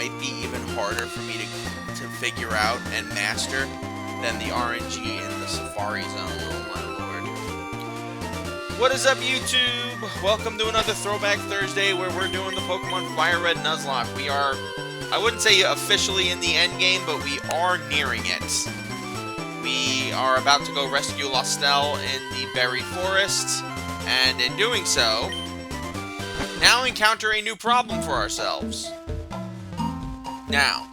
might be even harder for me to figure out and master than the RNG in the Safari Zone. Oh my lord. What is up, YouTube? Welcome to another Throwback Thursday where we're doing the Pokemon FireRed Nuzlocke. We are, I wouldn't say officially in the end game, but we are nearing it. We are about to go rescue Lostel in the Berry Forest, and in doing so, now encounter a new problem for ourselves. Now,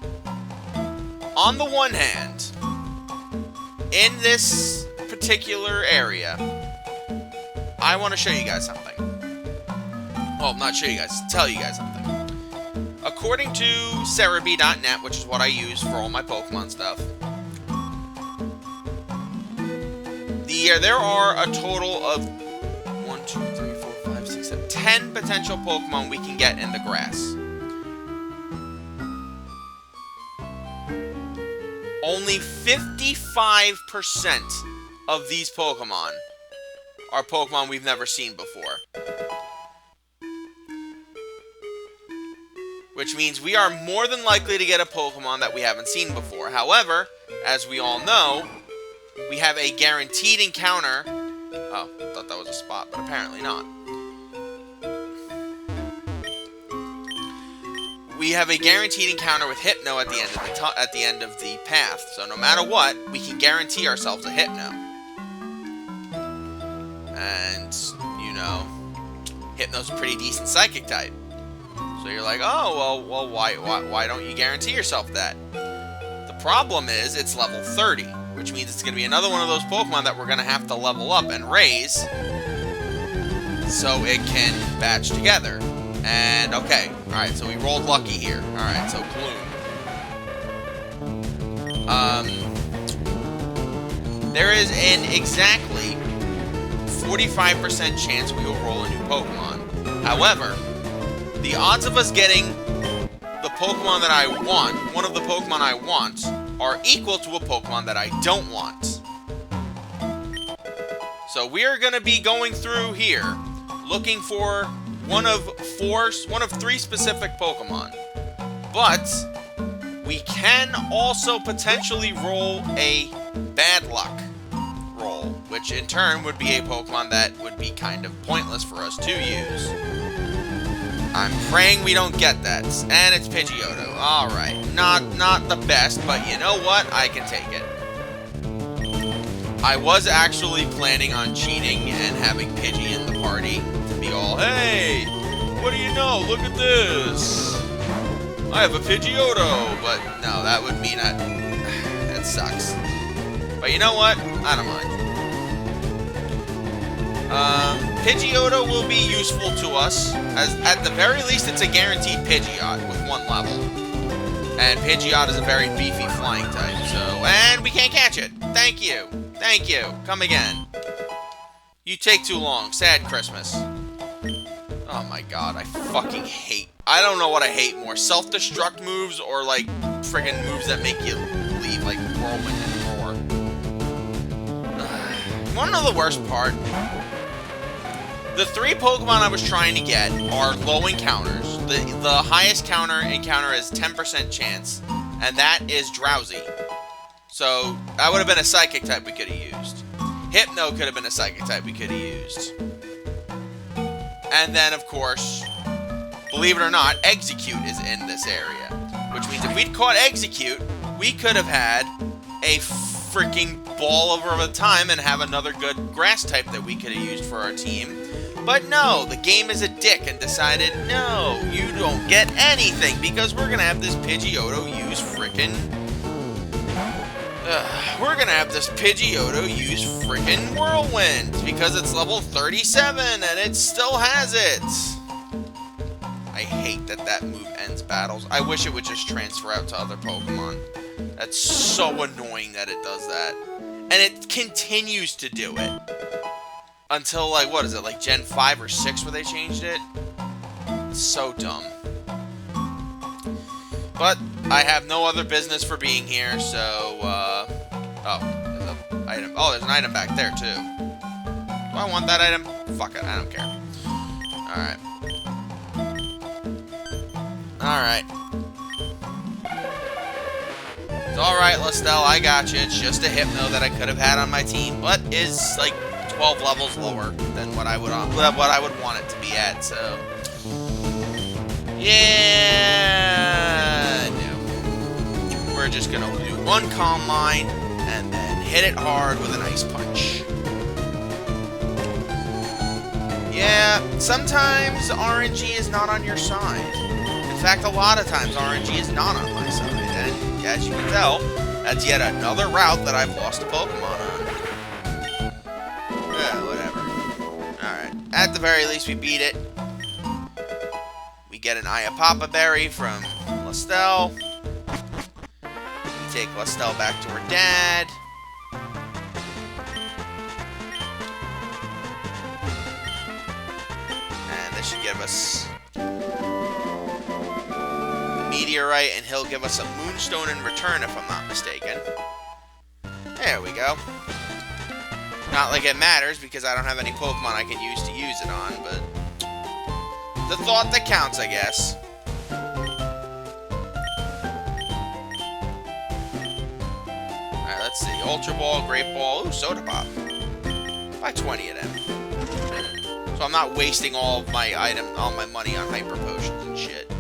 on the one hand, in this particular area, I want to show you guys something. Well, not show you guys, tell you guys something. According to Cerebi.net, which is what I use for all my Pokemon stuff, there are a total of 1, 2, 3, 4, 5, 6, 7, 10 potential Pokemon we can get in the grass. Only 55% of these Pokemon are Pokemon we've never seen before. Which means we are more than likely to get a Pokemon that we haven't seen before. However, as we all know, we have a guaranteed encounter. Oh, I thought that was a spot, but apparently not. We have a guaranteed encounter with Hypno at the end of the path. So no matter what, we can guarantee ourselves a Hypno. And you know, Hypno's a pretty decent Psychic type. So you're like, oh well, why don't you guarantee yourself that? The problem is it's level 30, which means it's going to be another one of those Pokemon that we're going to have to level up and raise so it can batch together. And, okay, alright, so we rolled lucky here. Alright, so Gloom. There is an exactly 45% chance we will roll a new Pokemon. However, the odds of us getting the Pokemon that I want, one of the Pokemon I want, are equal to a Pokemon that I don't want. So we are going to be going through here, looking for one of 3 specific Pokemon. But we can also potentially roll a bad luck roll, which in turn would be a Pokemon that would be kind of pointless for us to use. I'm praying we don't get that. And it's Pidgeotto. Alright. Not the best, but you know what? I can take it. I was actually planning on cheating and having Pidgey in the party to be all, hey, what do you know? Look at this. I have a Pidgeotto. But no, that would mean that sucks. But you know what? I don't mind. Pidgeotto will be useful to us, as at the very least it's a guaranteed Pidgeot with 1 level. And Pidgeot is a very beefy flying type, so... And we can't catch it! Thank you! Thank you! Come again. You take too long. Sad Christmas. Oh my god, I fucking hate... I don't know what I hate more. Self-destruct moves or, like, friggin' moves that make you leave, like, Whirlwind and Roar. You wanna know the worst part? The 3 Pokemon I was trying to get are low encounters. The highest encounter is 10% chance, and that is Drowsy. So, that would have been a Psychic type we could have used. Hypno could have been a Psychic type we could have used. And then, of course, believe it or not, Execute is in this area. Which means if we'd caught Execute, we could have had a freaking ball of a time and have another good grass type that we could have used for our team. But no, the game is a dick and decided, no, you don't get anything because we're going to have this Pidgeotto use frickin'... we're going to have this Pidgeotto use frickin' Whirlwind because it's level 37 and it still has it. I hate that move ends battles. I wish it would just transfer out to other Pokemon. That's so annoying that it does that. And it continues to do it. Until, like, what is it, like Gen 5 or 6 where they changed it? It's so dumb. But I have no other business for being here, so, oh, there's an item. Oh, there's an item back there, too. Do I want that item? Fuck it, I don't care. Alright. Alright. It's alright, Lestel, I got you. It's just a Hypno that I could have had on my team, but is like 12 levels lower than what I would want it to be at, so yeah, no. We're just gonna do one Calm Mind and then hit it hard with an Ice Punch. Yeah, sometimes RNG is not on your side. In fact, a lot of times RNG is not on my side, and as you can tell, that's yet another route that I've lost a Pokemon on. Whatever. Alright, at the very least we beat it. We get an Iapapa Berry from Lestel. We take Lestel back to her dad. And this should give us Meteorite, and he'll give us a Moonstone in return, if I'm not mistaken. There we go. Not like it matters, because I don't have any Pokemon I can use it on, but the thought that counts, I guess. Alright, let's see. Ultra Ball, Great Ball, ooh, Soda Pop. Buy 20 of them. So I'm not wasting all my money on Hyper Potions and shit.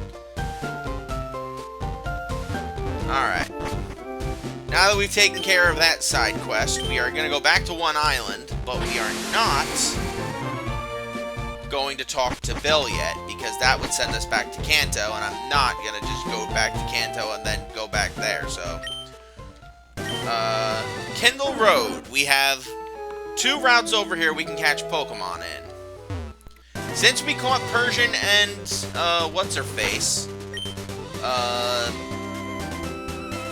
Alright. Now that we've taken care of that side quest, we are going to go back to One Island, but we are not going to talk to Bill yet, because that would send us back to Kanto, and I'm not going to just go back to Kanto and then go back there, so. Kindle Road. We have 2 routes over here we can catch Pokemon in. Since we caught Persian and, what's-her-face,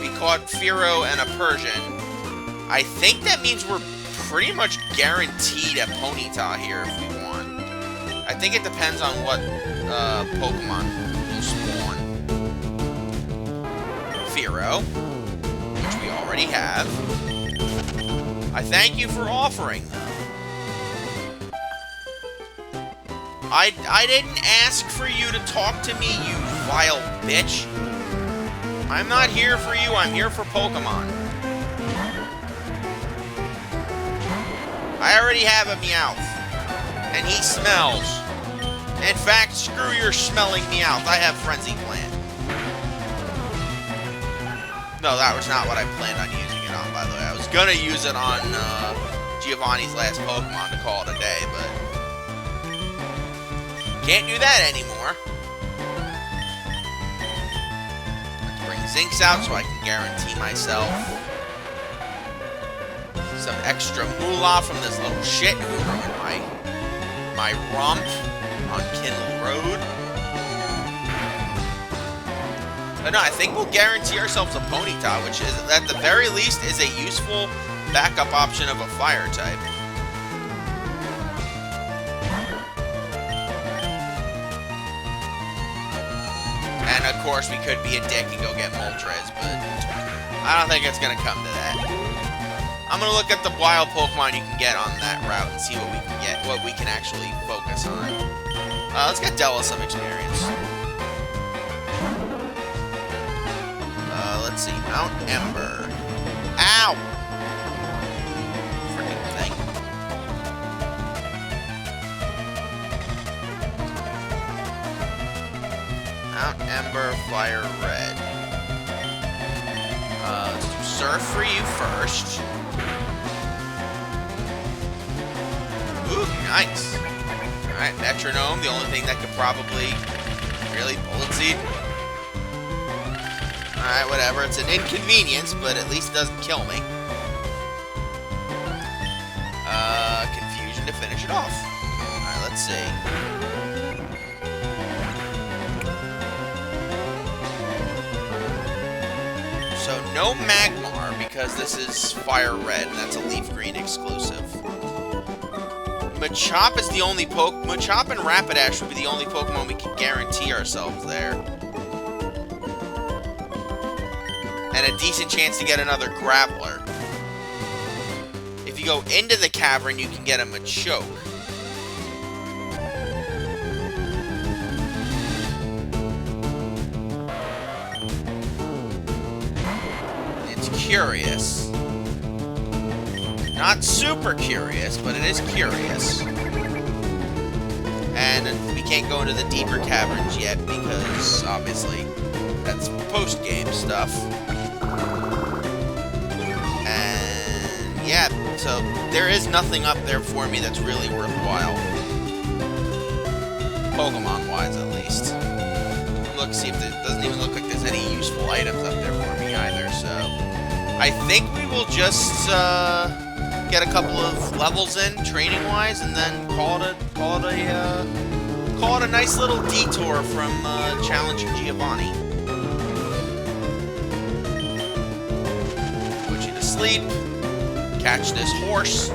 we caught Fearow and a Persian. I think that means we're pretty much guaranteed a Ponyta here if we want. I think it depends on what Pokemon will spawn. Fearow, which we already have. I thank you for offering them. I didn't ask for you to talk to me, you vile bitch. I'm not here for you, I'm here for Pokemon. I already have a Meowth. And he smells. In fact, screw your smelling Meowth. I have Frenzy Plant. No, that was not what I planned on using it on, by the way. I was gonna use it on Giovanni's last Pokemon to call it a day, but can't do that anymore. Zinks out so I can guarantee myself some extra moolah from this little shit who ruined my romp on Kindle Road. But no, I think we'll guarantee ourselves a Ponyta, which is, at the very least, is a useful backup option of a fire type. And of course, we could be a dick and go get Moltres, but I don't think it's going to come to that. I'm going to look at the wild Pokemon you can get on that route and see what we can get, what we can actually focus on. Let's get Della some experience. Let's see, Mount Ember. Ow! Freaking thing. Mount Ember, FireRed. Let's do Surf for you first. Ooh, nice. Alright, Metronome, the only thing that could probably really Bullet Seed. Alright, whatever. It's an inconvenience, but at least it doesn't kill me. Confusion to finish it off. Alright, let's see. So, no Magmar, because this is FireRed, and that's a Leaf Green exclusive. Machop is the only Machop and Rapidash would be the only Pokemon we can guarantee ourselves there. And a decent chance to get another Grappler. If you go into the cavern, you can get a Machoke. curious. Not super curious, but it is curious. And we can't go into the deeper caverns yet because, obviously, that's post-game stuff. And, yeah, so there is nothing up there for me that's really worthwhile. Pokemon-wise, at least. Look, see if it doesn't even look like there's any useful items up there for me either, so... I think we will just, get a couple of levels in, training-wise, and then call it a nice little detour from, challenging Giovanni. Put you to sleep. Catch this horse.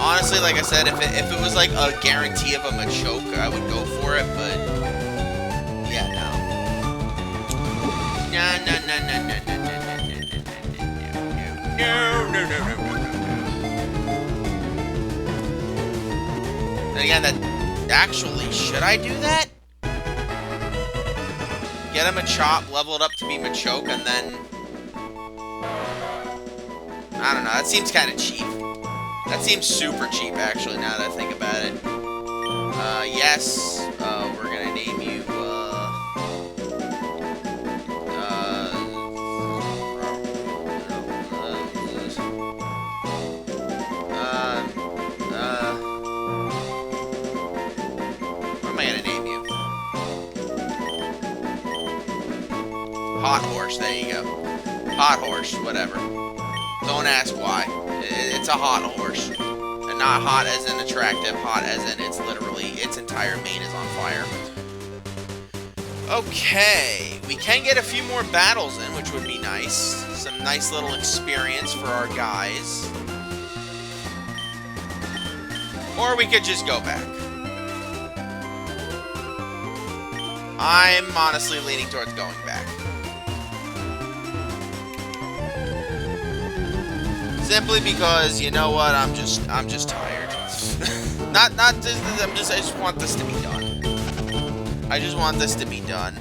Honestly, like I said, if it was like a guarantee of a Machoke, I would go for it, but yeah, no. No. And again, that actually, should I do that? Get him a chop, level it up to be Machoke, and then I don't know. That seems kind of cheap. That seems super cheap, actually, now that I think about it. Yes, we're gonna name you, what am I gonna name you? Hot Horse, there you go. Hot Horse, whatever. Don't ask why. It's a hot horse. And not hot as in attractive, hot as in it's literally, its entire mane is on fire. Okay, we can get a few more battles in, which would be nice. Some nice little experience for our guys. Or we could just go back. I'm honestly leaning towards going back. Simply because, you know what, I'm just tired. I just want this to be done. I just want this to be done.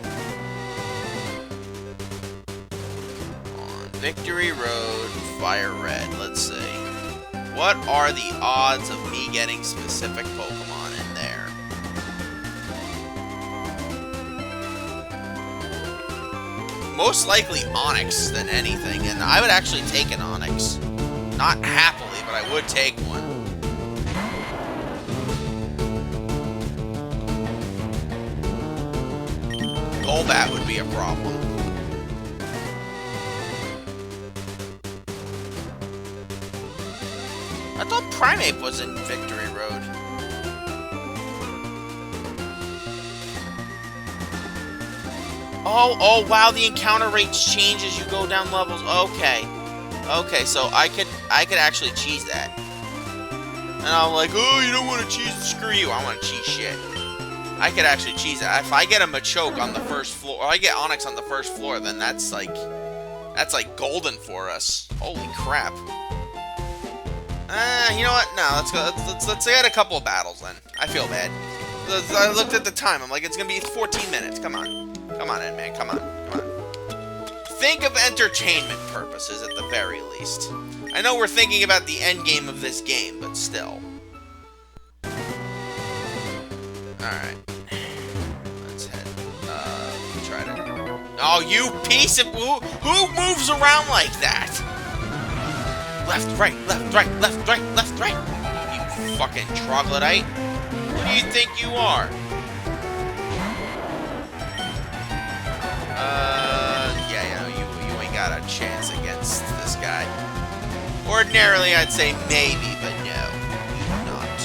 On Victory Road, FireRed, let's see. What are the odds of me getting specific Pokemon in there? Most likely Onix than anything, and I would actually take an Onix. Not happily, but I would take one. Golbat would be a problem. I thought Primeape was in Victory Road. Oh, wow, the encounter rates change as you go down levels. Okay, so I could actually cheese that. And I'm like, oh, you don't want to cheese? Screw you, I want to cheese shit. I could actually cheese that. If I get a Machoke on the first floor, or I get Onix on the first floor, then that's like golden for us. Holy crap. You know what? No, let's go. Let's get a couple of battles then. I feel bad. I looked at the time. I'm like, it's gonna be 14 minutes. Come on, NMan. Come on. Think of entertainment purposes at the very least. I know we're thinking about the end game of this game, but still. Alright. Let's head. Try to. Oh, you piece of. Who moves around like that? Left, right, left, right, left, right, left, right. You fucking troglodyte. Who do you think you are? You ain't got a chance against this guy. Ordinarily, I'd say maybe, but no, you do not.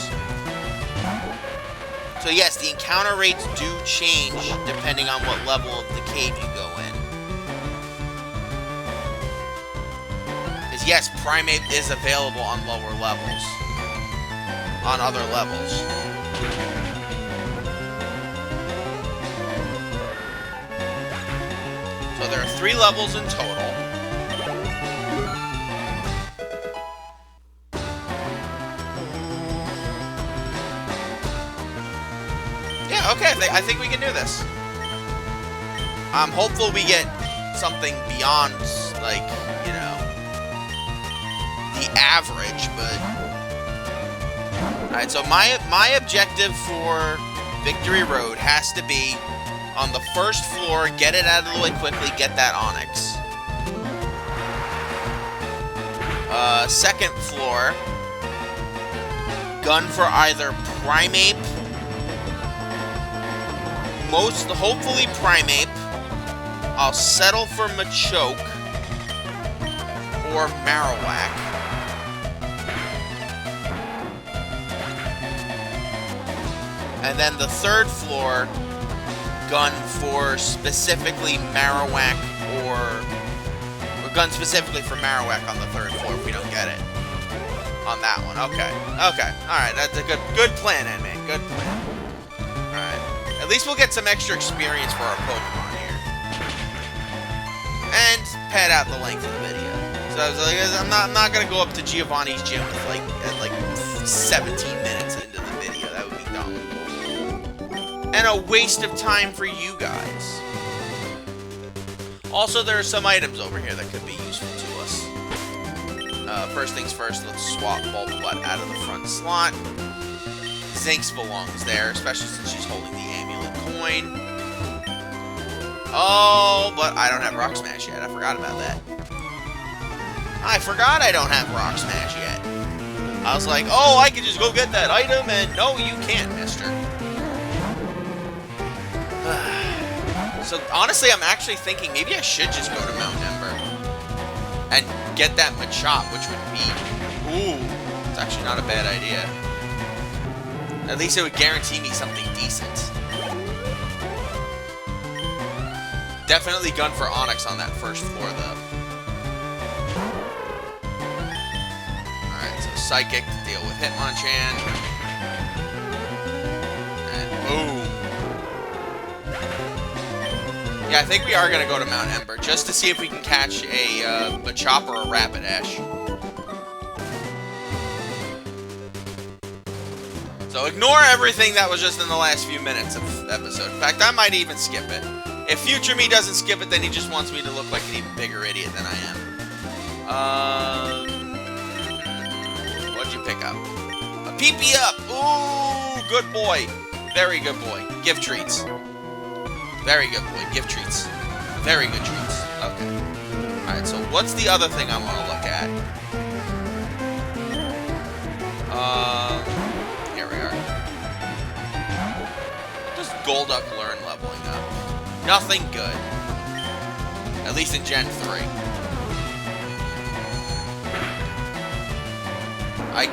So yes, the encounter rates do change depending on what level of the cave you go in. Because yes, Primeape is available on lower levels. On other levels. So there are 3 levels in total. Yeah, Okay, I think we can do this. I'm hopeful we get something beyond, like, you know, the average, but... Alright, so my objective for Victory Road has to be on the first floor, get it out of the way quickly, get that Onyx. Second floor, gun for either Primeape, hopefully Primeape. I'll settle for Machoke or Marowak. And then the third floor, gun for specifically Marowak or gun specifically for Marowak on the third floor if we don't get it. On that one. Okay. Okay. Alright, that's a good plan, NMan. Good plan. Alright. At least we'll get some extra experience for our Pokemon here. And pad out the length of the video. So I was like, I'm not gonna go up to Giovanni's gym with like 17 minutes into the video. That would be dumb. And a waste of time for you guys. Also, there are some items over here that could be useful to us. First things first, let's swap Bulbabutt out of the front slot. Zinx belongs there, especially since she's holding the amulet coin. Oh, but I don't have Rock Smash yet. I forgot about that. I forgot I don't have Rock Smash yet. I was like, oh, I can just go get that item, and no, you can't, mister. So, honestly, I'm actually thinking maybe I should just go to Mount Ember and get that Machop, which would be... Ooh, it's actually not a bad idea. At least it would guarantee me something decent. Definitely gun for Onyx on that first floor, though. Alright, so Psychic to deal with Hitmonchan. And boom. Yeah, I think we are going to go to Mount Ember, just to see if we can catch a Machop or a Rapidash. So ignore everything that was just in the last few minutes of episode. In fact, I might even skip it. If future me doesn't skip it, then he just wants me to look like an even bigger idiot than I am. What'd you pick up? A PP up! Ooh, good boy. Very good boy. Give treats. Very good boy. Give treats. Very good treats. Okay. Alright, so what's the other thing I want to look at? Here we are. What does Golduck learn leveling up? Nothing good. At least in Gen 3. I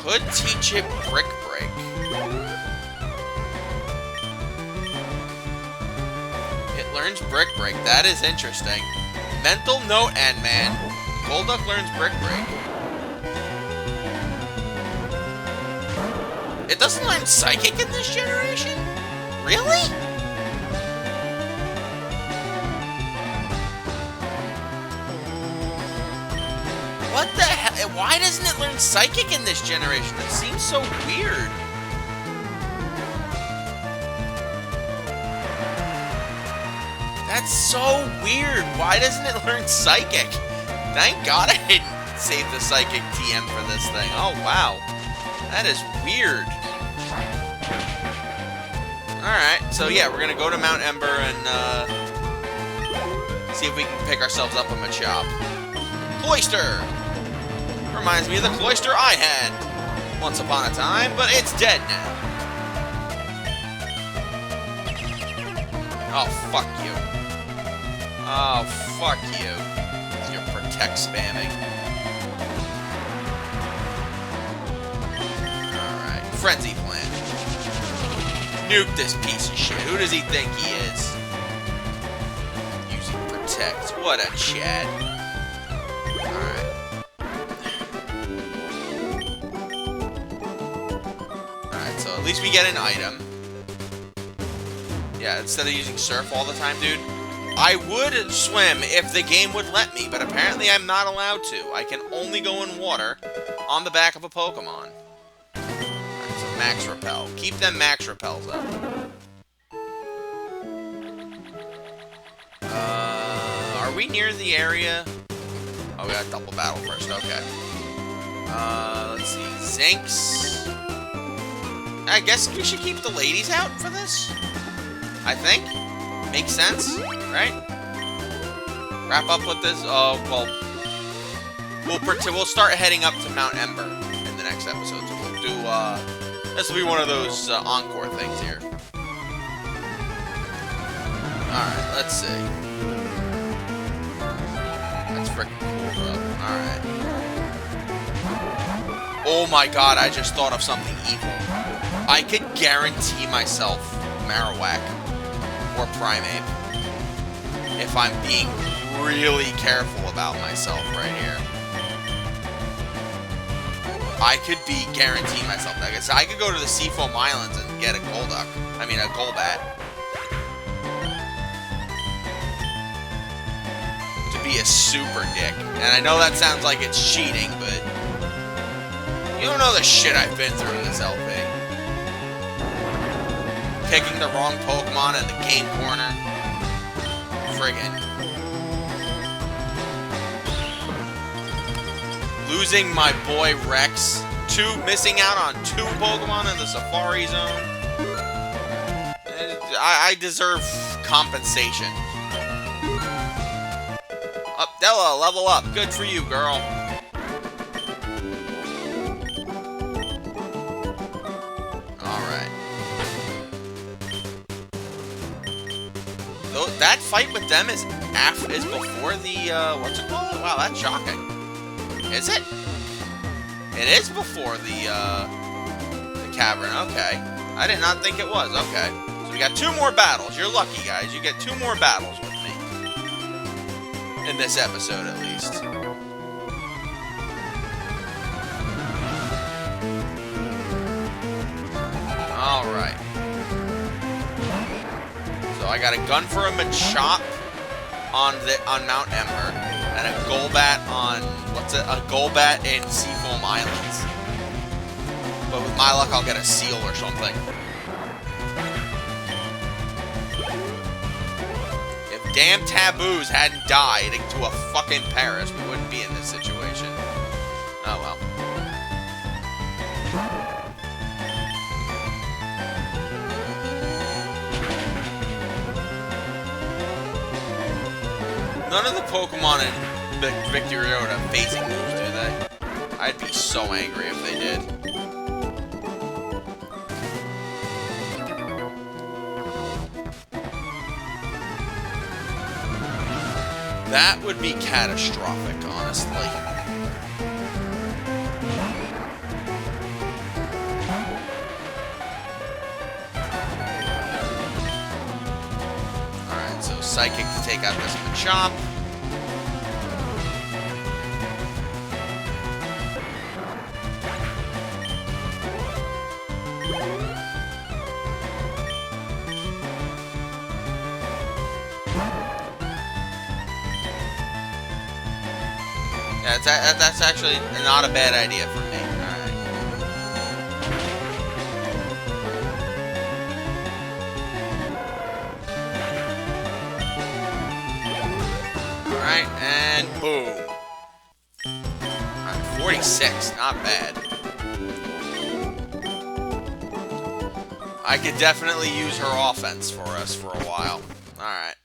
could teach it Brick Break. Learns Brick Break. That is interesting. Mental note, NMan. Golduck learns Brick Break. It doesn't learn Psychic in this generation? Really? What the hell? Why doesn't it learn Psychic in this generation? That seems so weird. That's so weird. Why doesn't it learn Psychic? Thank God I didn't save the Psychic TM for this thing. Oh, wow. That is weird. Alright, so yeah, we're going to go to Mount Ember and see if we can pick ourselves up a Machop. Cloyster! Reminds me of the Cloyster I had once upon a time, but it's dead now. Oh, fuck you. Oh, fuck you. You're Protect spamming. Alright, Frenzy Plant. Nuke this piece of shit. Who does he think he is? Using Protect. What a Chad. Alright. Alright, so at least we get an item. Yeah, instead of using Surf all the time, dude. I would swim if the game would let me, but apparently I'm not allowed to. I can only go in water on the back of a Pokemon. Alright, so Max Repel. Keep them Max Repels up. we near the area? Oh, we got a double battle first. Okay. Let's see. Zinks. I guess we should keep the ladies out for this. I think. Makes sense, right? Wrap up with this. Oh, well. We'll start heading up to Mount Ember in the next episode. So we'll do, this will be one of those encore things here. Alright, let's see. That's freaking cool, bro. Alright. Oh my god, I just thought of something evil. I could guarantee myself Marowak or Primeape if I'm being really careful about myself right here. I could be guaranteeing myself that. I could go to the Seafoam Islands and get a Golduck. I mean, a Golbat. To be a super dick. And I know that sounds like it's cheating, but you don't know the shit I've been through in this LP. Picking the wrong Pokemon in the game corner. Friggin'. Losing my boy Rex. Missing out on 2 Pokemon in the Safari Zone. I deserve compensation. Adele, level up. Good for you, girl. Alright. That fight with them is before the, what's it called? Wow, that's shocking. Is it? It is before the cavern. Okay. I did not think it was. Okay. So we got 2 more battles. You're lucky, guys. You get 2 more battles with me. In this episode, at least. Alright. So I got a gun for a Machop on Mount Ember. And a Golbat on, a Golbat in Seafoam Islands. But with my luck, I'll get a Seal or something. If damn Tabooze hadn't died to a fucking Paris, we wouldn't be in this situation. Oh well. None of the Pokemon in Victory Road have phasing moves, do they? I'd be so angry if they did. That would be catastrophic, honestly. Alright, so Psychic to take out this Machop. That's actually not a bad idea for me. Alright, and boom. Alright, 46, not bad. I could definitely use her offense for us for a while. Alright.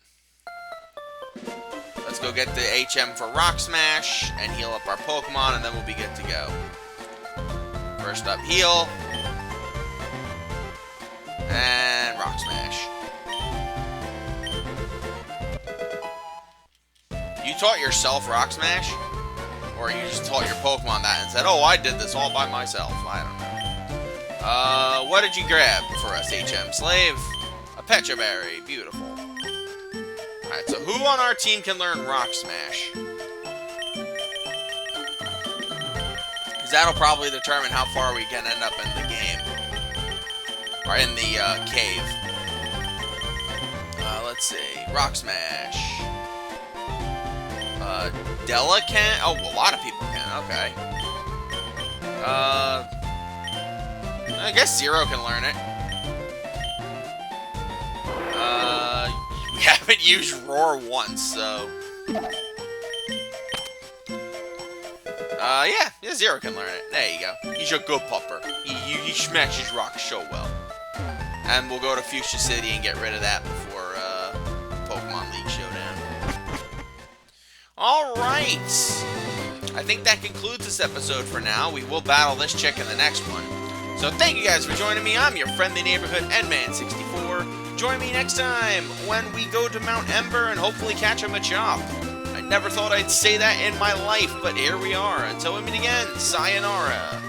Let's go get the HM for Rock Smash and heal up our Pokemon, and then we'll be good to go. First up, heal. And Rock Smash. You taught yourself Rock Smash? Or you just taught your Pokemon that and said, oh, I did this all by myself. I don't know. What did you grab for us, HM? Slave? A Pecha Berry. Beautiful. Alright, so who on our team can learn Rock Smash? Because that'll probably determine how far we can end up in the game. Or in the cave. Let's see. Rock Smash. Della can? Oh, a lot of people can. Okay. I guess Zero can learn it. We haven't used Roar once, so Yeah, Zero can learn it. There you go. He's a good pupper. He smashes rocks so well. And we'll go to Fuchsia City and get rid of that before Pokemon League Showdown. Alright! I think that concludes this episode for now. We will battle this chick in the next one. So thank you guys for joining me. I'm your friendly neighborhood NMan64. Join me next time when we go to Mount Ember and hopefully catch a Machop. I never thought I'd say that in my life, but here we are. Until we meet again, sayonara.